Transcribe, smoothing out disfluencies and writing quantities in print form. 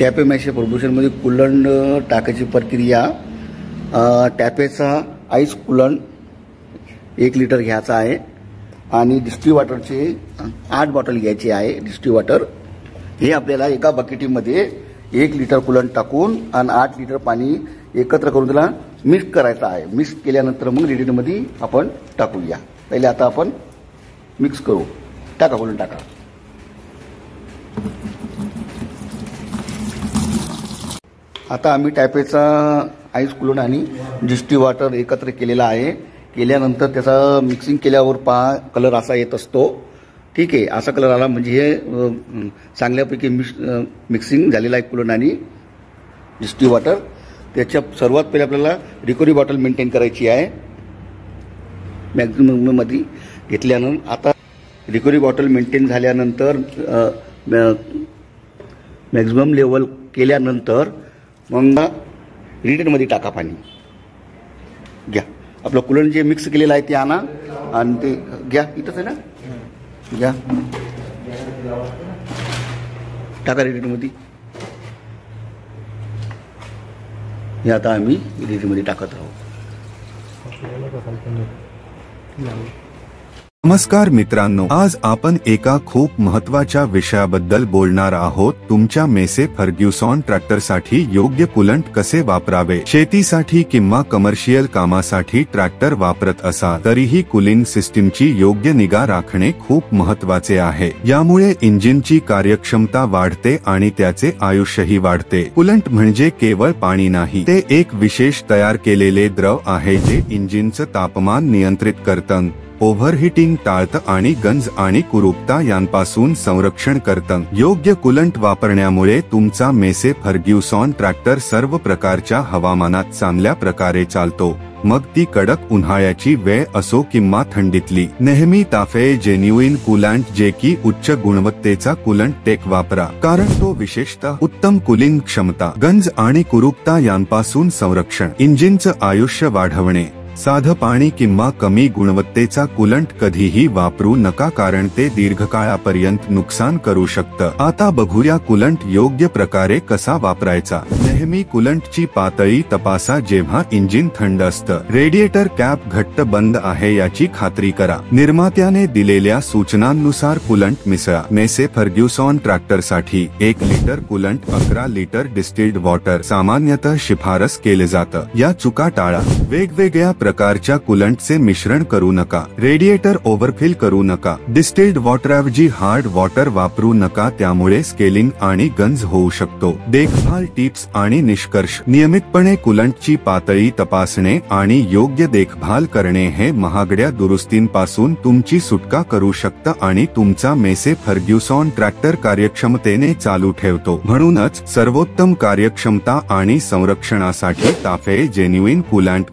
टॅपेमॅशच्या प्रदूषणमध्ये coolant टाकायची प्रक्रिया। टॅपेचा ice coolant 1 litre घ्यायचा आहे आणि डिस्टिल वॉटरचे 8 बॉटल घ्यायची आहे। डिस्टिल वॉटर हे आपल्याला एका बकेटीमध्ये 1 लिटर कूलंट टाकून आणि 8 लिटर पाणी एकत्र करून त्याला मिक्स करायचं आहे। मिक्स केल्यानंतर मग रेडिएटरमध्ये आपण टाकूया। पहिले आता आपण मिक्स करू। टाका कूलंट टाका। आता आम्ही टॅपेचा आईस कूलंट आणि डिस्टिल वॉटर एकत्र केलेला आहे। केल्यानंतर त्याचा मिक्सिंग केल्यावर पहा कलर असा येत असतो। ठीक आहे, असा कलर आला म्हणजे हे चांगल्यापैकी मिक्सिंग झालेला आहे कूलंट आणि डिस्टिल वॉटर। त्याच्या सर्वात पहिले आपल्याला रिकव्हरी बॉटल मेंटेन करायची आहे। मॅक्झिमममध्ये घेतल्यानंतर आता रिकव्हरी बॉटल मेंटेन झाल्यानंतर मॅक्झिमम लेवल केल्यानंतर मग रेडिएटरमध्ये टाका पाणी। घ्या आपलं कूलंट जे मिक्स केलेलं आहे ते आणा आणि ते घ्या, इथंच आहे ना, घ्या टाका रेडिएटरमध्ये। हे आता आम्ही रेडिएटरमध्ये टाकत आहोत। नमस्कार मित्रांनो, आज आपण एका खूप महत्त्वाच्या विषयाबद्दल बोलणार आहोत। तुमच्या मेसे फर्ग्युसन ट्रॅक्टरसाठी योग्य कूलंट कसे वापरावे। शेतीसाठी किंवा कमर्शियल कामासाठी ट्रॅक्टर वापरत असाल तरीही कूलिंग सिस्टीमची योग्य निगा राखणे खूप महत्त्वाचे आहे। यामुळे इंजिनची कार्यक्षमता वाढते आणि त्याचे आयुष्यही वाढते। कूलंट म्हणजे केवळ पाणी नाही, ते एक विशेष तयार केलेले द्रव आहे जे इंजिनचं तापमान नियंत्रित करतं, ओव्हरहीटिंग टाळतं आणि गंज आणि कुरूपता यांपासून संरक्षण करतं। योग्य कूलंट वापरण्यामुळे तुमचा मेसे फर्ग्युसन ट्रॅक्टर सर्व प्रकारच्या हवामानात चांगल्या प्रकारे चालतो। मग ती कडक उन्हाळ्याची वेळ असो किंवा थंडीतली। नेहमी ताफे जेन्युइन कूलंट जे की उच्च गुणवत्तेचा कूलंट टेक वापरा, कारण तो विशेषतः उत्तम कूलिंग क्षमता, गंज आणि कुरूपता यांपासून संरक्षण, इंजिनचं आयुष्य वाढवणे। साधं पाणी किंवा कमी गुणवत्तेचा कूलंट कधीही वापरू नका, कारण ते दीर्घकाळापर्यंत नुकसान करू शकतं। आता बघूया कूलंट योग्य प्रकारे कसा वापरायचा। नेहमी कूलंटची पातळी तपासा जेव्हा इंजिन थंड असतं। रेडिएटर कॅप घट्ट बंद आहे याची खात्री करा। निर्मात्याने दिलेल्या सूचनांनुसार कूलंट मिसळा। मेसे फर्ग्युसन ट्रॅक्टरसाठी 1 litre coolant 11 litre distilled water सामान्यतः शिफारस केले जातं। या चुका टाळा। वेगवेगळ्या प्रकारच्या कूलंटचे मिश्रण करू नका। रेडिएटर ओव्हरफिल करू नका। डिस्टिल्ड वॉटरऐवजी हार्ड वॉटर वापरू नका, त्यामुळे स्केलिंग आणि गंज होऊ शकतो। देखभाल टिप्स आणि निष्कर्ष। नियमितपणे कूलंटची पातळी तपासणे आणि योग्य देखभाल करणे हे महागड्या दुरुस्तींपासून तुमची सुटका करू शकतं आणि तुमचा मेसे फर्ग्युसन ट्रॅक्टर कार्यक्षमतेने चालू ठेवतो। म्हणूनच सर्वोत्तम कार्यक्षमता आणि संरक्षणासाठी ताफे जेन्युइन कूलंट